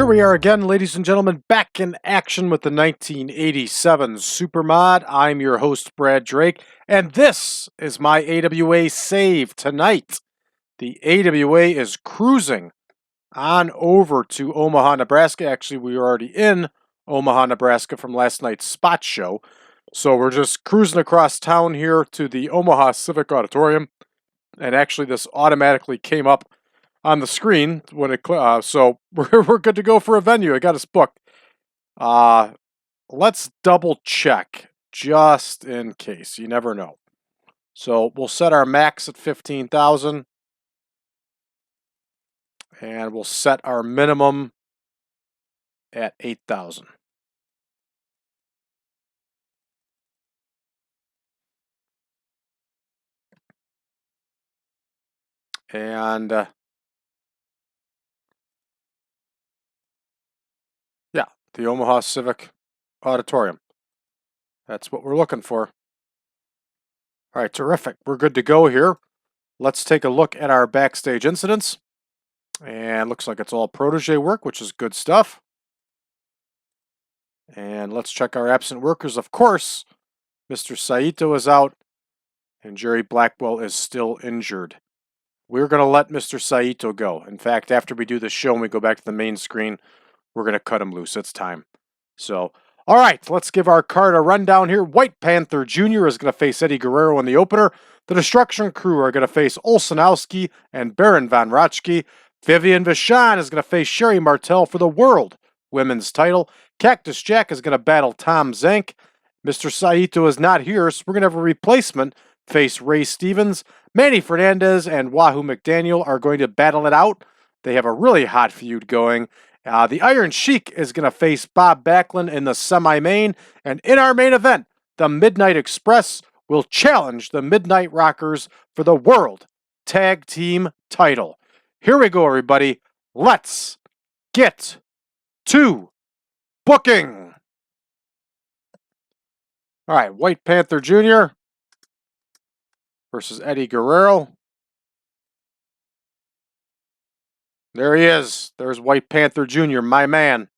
Here we are again, ladies and gentlemen, back in action with the 1987 Supermod. I'm your host, Brad Drake, and this is my AWA save tonight. The AWA is cruising on over to Omaha, Nebraska. Actually, we were already in Omaha, Nebraska from last night's spot show. So we're just cruising across town here to the Omaha Civic Auditorium. And actually, this automatically came up on the screen when it so we're good to go for a venue. I got us booked. Let's double check just in case. You never know. So we'll set our max at 15,000 and we'll set our minimum at 8,000. And yeah, the Omaha Civic Auditorium. That's what we're looking for. All right, terrific. We're good to go here. Let's take a look at our backstage incidents. And looks like it's all protege work, which is good stuff. And let's check our absent workers. Of course, Mr. Saito is out, and Jerry Blackwell is still injured. We're going to let Mr. Saito go. In fact, after we do the show and we go back to the main screen, we're going to cut him loose. It's time. So, all right, let's give our card a rundown here. White Panther Jr. is going to face Eddie Guerrero in the opener. The Destruction Crew are going to face Olsonoski and Baron von Raschke. Vivian Vachon is going to face Sherri Martel for the World Women's title. Cactus Jack is going to battle Tom Zenk. Mr. Saito is not here, so we're going to have a replacement face Ray Stevens. Manny Fernandez and Wahoo McDaniel are going to battle it out. They have a really hot feud going. The Iron Sheik is going to face Bob Backlund in the semi-main. And in our main event, the Midnight Express will challenge the Midnight Rockers for the World Tag Team title. Here we go, everybody. Let's get to booking. All right, White Panther Jr. versus Eddie Guerrero. There he is. There's White Panther Jr., my man.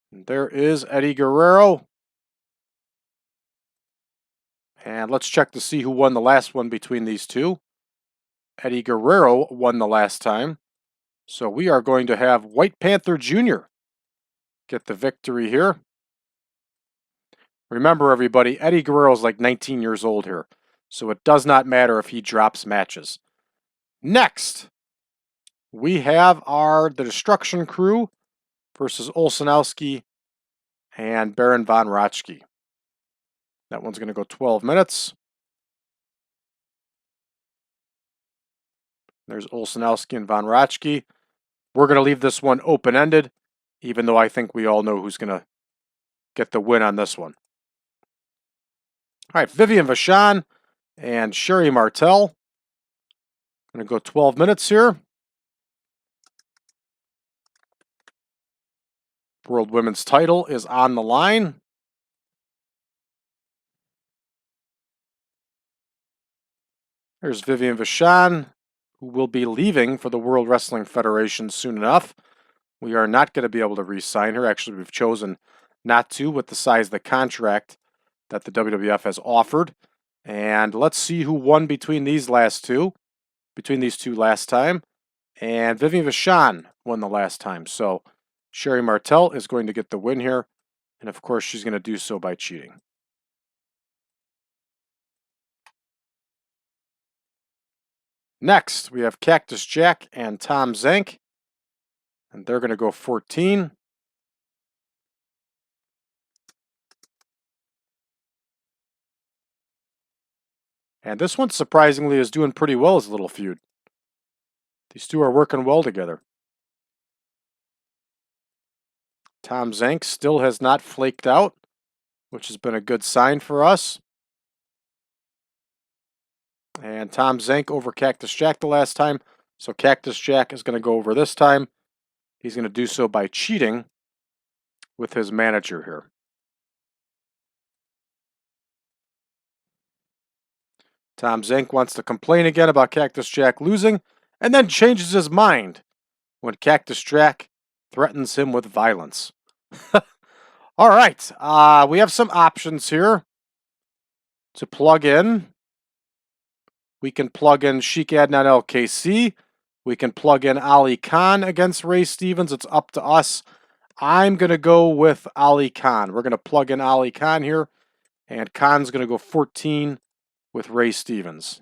And there is Eddie Guerrero. And let's check to see who won the last one between these two. Eddie Guerrero won the last time. So we are going to have White Panther Jr. get the victory here. Remember, everybody, Eddie Guerrero is like 19 years old here. So it does not matter if he drops matches. Next, we have the Destruction Crew versus Olsonoski and Baron von Raschke. That one's going to go 12 minutes. There's Olsonoski and von Raschke. We're going to leave this one open-ended, even though I think we all know who's going to get the win on this one. All right, Vivian Vachon and Sherri Martel. Going to go 12 minutes here. World Women's title is on the line. There's Vivian Vachon, who will be leaving for the World Wrestling Federation soon enough. We are not going to be able to re-sign her. Actually, we've chosen not to with the size of the contract that the WWF has offered. And let's see who won between these two last time. And Vivian Vachon won the last time. So Sherri Martel is going to get the win here. And of course, she's going to do so by cheating. Next, we have Cactus Jack and Tom Zenk. And they're going to go 14. And this one, surprisingly, is doing pretty well as a little feud. These two are working well together. Tom Zenk still has not flaked out, which has been a good sign for us. And Tom Zenk over Cactus Jack the last time. So Cactus Jack is going to go over this time. He's going to do so by cheating with his manager here. Tom Zenk wants to complain again about Cactus Jack losing, and then changes his mind when Cactus Jack threatens him with violence. All right, we have some options here to plug in. We can plug in Sheik Adnan LKC. We can plug in Ali Khan against Ray Stevens. It's up to us. I'm going to go with Ali Khan. We're going to plug in Ali Khan here. And Khan's going to go 14 with Ray Stevens.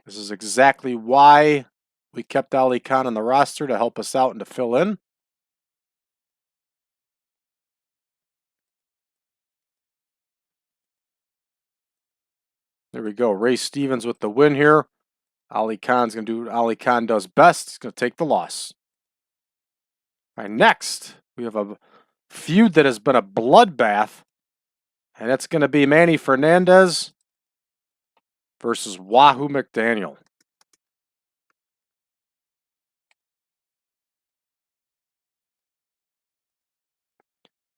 This is exactly why we kept Ali Khan on the roster, to help us out and to fill in. There we go. Ray Stevens with the win here. Ali Khan's going to do what Ali Khan does best. He's going to take the loss. All right, next, we have a feud that has been a bloodbath. And it's going to be Manny Fernandez versus Wahoo McDaniel.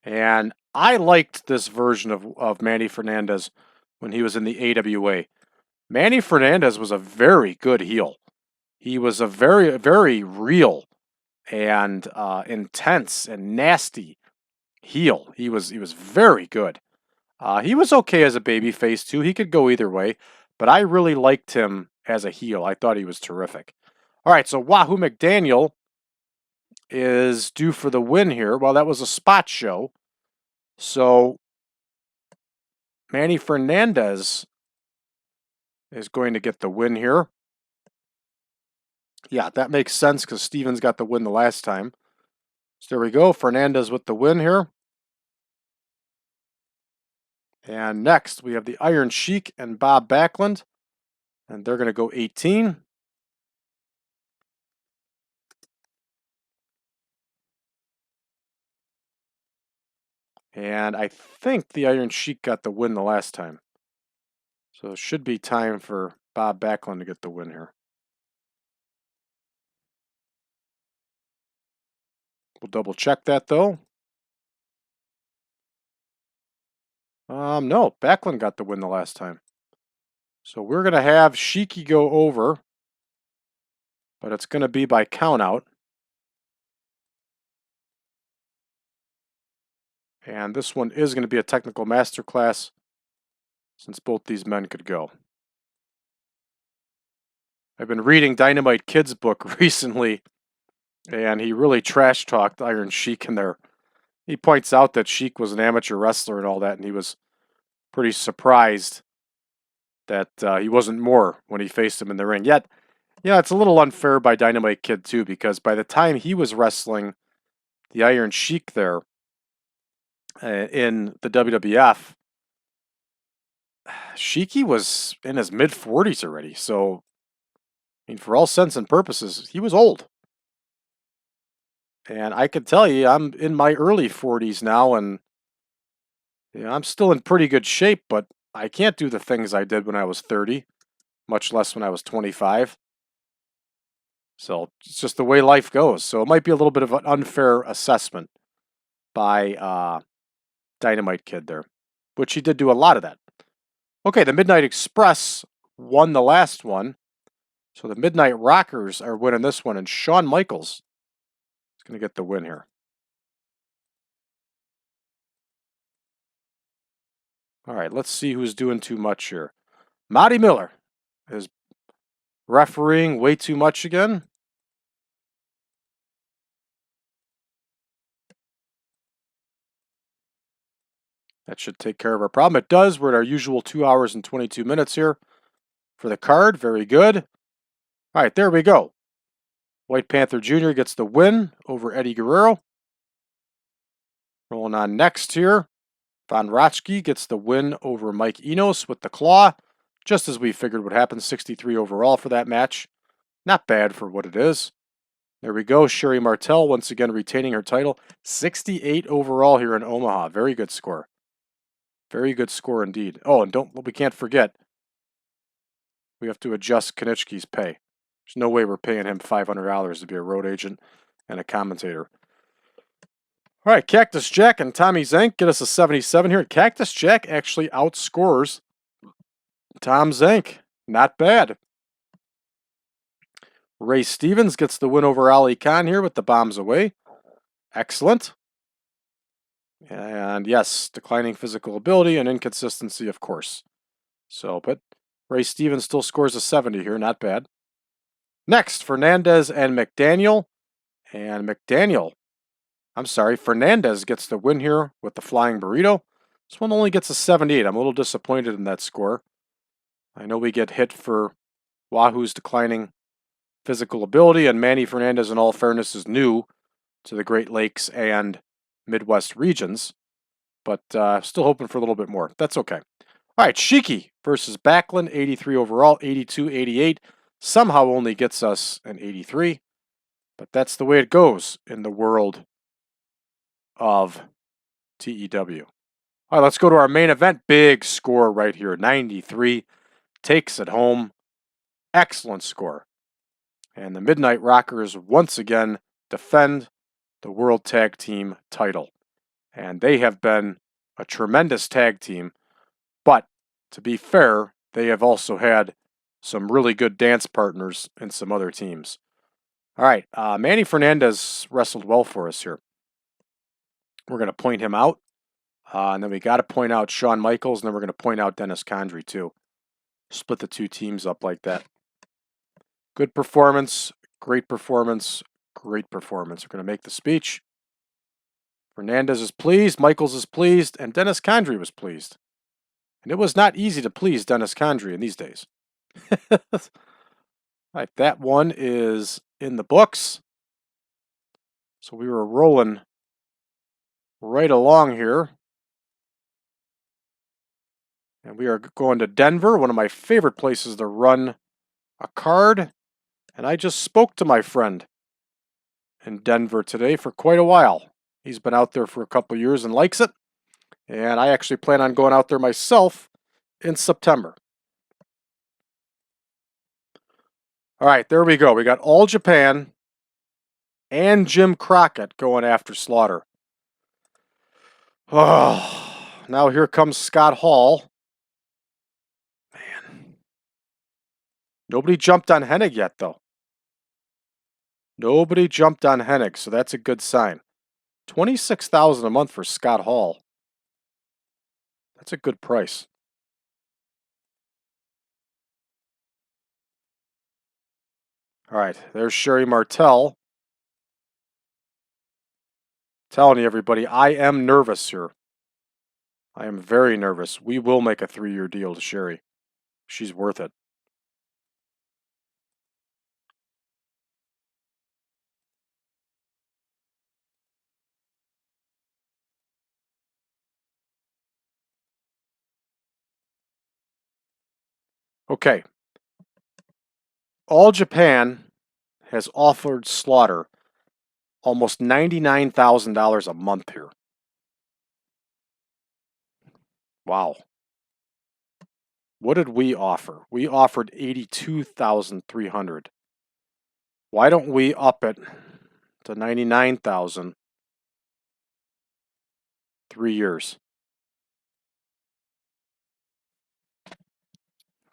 And I liked this version of Manny Fernandez when he was in the AWA. Manny Fernandez was a very good heel. He was a very, very real and intense and nasty heel. He was very good. He was okay as a babyface too. He could go either way, but I really liked him as a heel. I thought he was terrific. All right, so Wahoo McDaniel is due for the win here. Well, that was a spot show. So Manny Fernandez is going to get the win here. Yeah, that makes sense because Stevens got the win the last time. So there we go. Fernandez with the win here. And next, we have the Iron Sheik and Bob Backlund. And they're going to go 18. And I think the Iron Sheik got the win the last time. So it should be time for Bob Backlund to get the win here. We'll double check that though. No, Backlund got the win the last time. So we're going to have Sheiky go over, but it's going to be by count out. And this one is going to be a technical masterclass since both these men could go. I've been reading Dynamite Kid's book recently, and he really trash-talked Iron Sheik in there. He points out that Sheik was an amateur wrestler and all that, and he was pretty surprised that he wasn't more when he faced him in the ring. Yet, yeah, it's a little unfair by Dynamite Kid too, because by the time he was wrestling the Iron Sheik there in the WWF, Sheiky was in his mid-40s already. So, I mean, for all sense and purposes, he was old. And I can tell you, I'm in my early 40s now, and I'm still in pretty good shape, but I can't do the things I did when I was 30, much less when I was 25. So it's just the way life goes. So it might be a little bit of an unfair assessment by Dynamite Kid there, which he did do a lot of that. Okay, the Midnight Express won the last one. So the Midnight Rockers are winning this one, and Shawn Michaels is going to get the win here. All right, let's see who's doing too much here. Monty Miller is refereeing way too much again. That should take care of our problem. It does. We're at our usual 2 hours and 22 minutes here for the card. Very good. All right, there we go. White Panther Jr. gets the win over Eddie Guerrero. Rolling on next here. Von Raschke gets the win over Mike Enos with the claw. Just as we figured would happen, 63 overall for that match. Not bad for what it is. There we go. Sherri Martel once again retaining her title. 68 overall here in Omaha. Very good score. Very good score indeed. Oh, and we can't forget, we have to adjust Konieczki's pay. There's no way we're paying him $500 to be a road agent and a commentator. All right, Cactus Jack and Tommy Zenk get us a 77 here. Cactus Jack actually outscores Tom Zenk. Not bad. Ray Stevens gets the win over Ali Khan here with the bombs away. Excellent. And yes, declining physical ability and inconsistency, of course. So, but Ray Stevens still scores a 70 here, not bad. Next, Fernandez and McDaniel. And Fernandez gets the win here with the flying burrito. This one only gets a 78. I'm a little disappointed in that score. I know we get hit for Wahoo's declining physical ability, and Manny Fernandez, in all fairness, is new to the Great Lakes and Midwest regions, but still hoping for a little bit more. That's okay. All right, Sheik versus Backlund, 83 overall, 82, 88. Somehow only gets us an 83, but that's the way it goes in the world of TEW. All right, let's go to our main event. Big score right here, 93. Takes it home. Excellent score. And the Midnight Rockers once again defend the World Tag Team title. And they have been a tremendous tag team. But to be fair, they have also had some really good dance partners in some other teams. All right, Manny Fernandez wrestled well for us here. We're going to point him out. And then we got to point out Shawn Michaels, and then we're going to point out Dennis Condrey too. Split the two teams up like that. Good performance, great performance, great performance. We're going to make the speech. Fernandez is pleased, Michaels is pleased, and Dennis Condrey was pleased. And it was not easy to please Dennis Condrey in these days. All right, that one is in the books. So we were rolling right along here. And we are going to Denver, one of my favorite places to run a card. And I just spoke to my friend in Denver today for quite a while. He's been out there for a couple years and likes it. And I actually plan on going out there myself in September. All right, there we go. We got All Japan and Jim Crockett going after Slaughter. Oh, now here comes Scott Hall. Man. Nobody jumped on Hennig yet, though. Nobody jumped on Hennig, so that's a good sign. $26,000 a month for Scott Hall. That's a good price. All right, there's Sherri Martel. Telling you, everybody, I am nervous here. I am very nervous. We will make a 3-year deal to Sherri. She's worth it. Okay. All Japan has offered Slaughter almost $99,000 a month here. Wow. What did we offer? We offered $82,300. Why don't we up it to $99,000? 3 years.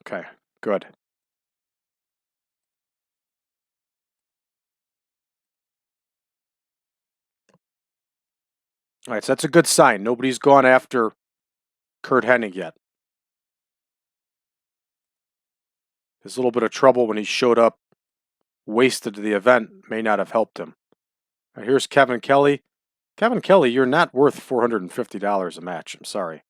Okay, good. All right, so that's a good sign. Nobody's gone after Curt Hennig yet. His little bit of trouble when he showed up wasted to the event may not have helped him. Now here's Kevin Kelly. Kevin Kelly, you're not worth $450 a match. I'm sorry.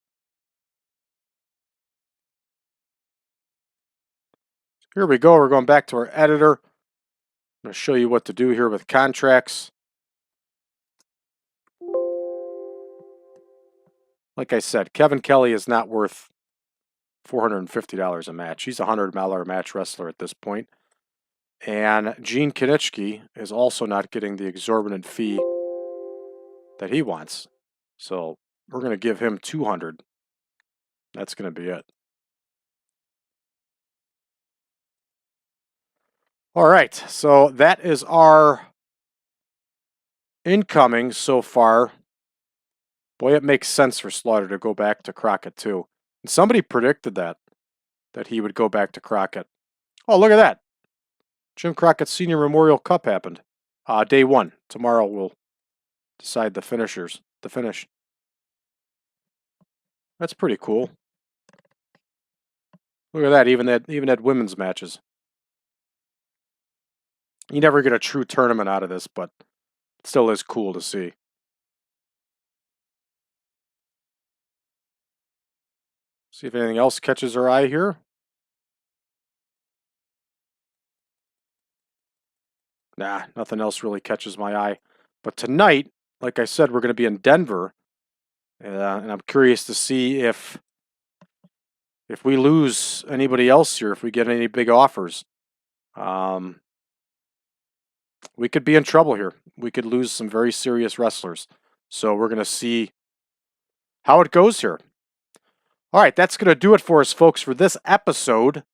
Here we go. We're going back to our editor. I'm going to show you what to do here with contracts. Like I said, Kevin Kelly is not worth $450 a match. He's a $100 a match wrestler at this point. And Gene Kinichki is also not getting the exorbitant fee that he wants. So we're going to give him $200. That's going to be it. All right, so that is our incoming so far. Boy, it makes sense for Slaughter to go back to Crockett too. And somebody predicted that he would go back to Crockett. Oh, look at that. Jim Crockett Senior Memorial Cup happened. Day 1. Tomorrow we'll decide the finishers. The finish. That's pretty cool. Look at that. Even at women's matches. You never get a true tournament out of this, but it still is cool to see. See if anything else catches our eye here. Nah, nothing else really catches my eye. But tonight, like I said, we're going to be in Denver. And I'm curious to see if we lose anybody else here, if we get any big offers. We could be in trouble here. We could lose some very serious wrestlers. So we're going to see how it goes here. All right, that's going to do it for us, folks, for this episode.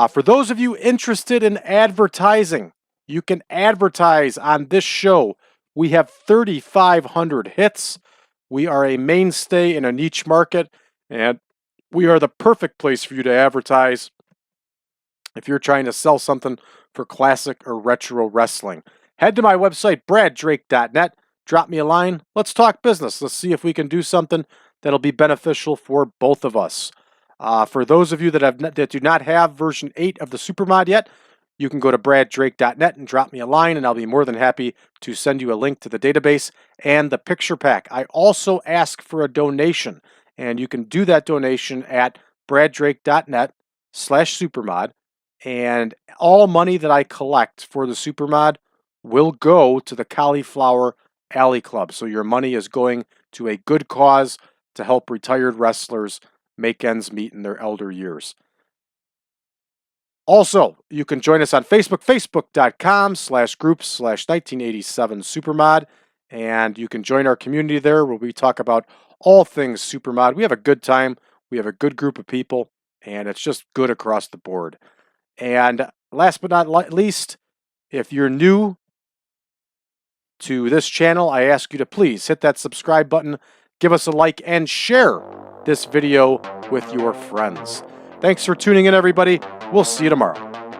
For those of you interested in advertising, you can advertise on this show. We have 3,500 hits. We are a mainstay in a niche market, and we are the perfect place for you to advertise if you're trying to sell something for classic or retro wrestling. Head to my website, braddrake.net. Drop me a line. Let's talk business. Let's see if we can do something that'll be beneficial for both of us. For those of you that do not have version 8 of the Supermod yet, you can go to braddrake.net and drop me a line, and I'll be more than happy to send you a link to the database and the picture pack. I also ask for a donation, and you can do that donation at braddrake.net/supermod, and all money that I collect for the Supermod will go to the Cauliflower Alley Club. So your money is going to a good cause to help retired wrestlers make ends meet in their elder years. Also, you can join us on Facebook, facebook.com/groups/1987Supermod, and you can join our community there where we talk about all things Supermod. We have a good time. We have a good group of people, and it's just good across the board. And last but not least, if you're new to this channel, I ask you to please hit that subscribe button, give us a like, and share this video with your friends. Thanks for tuning in, everybody. We'll see you tomorrow.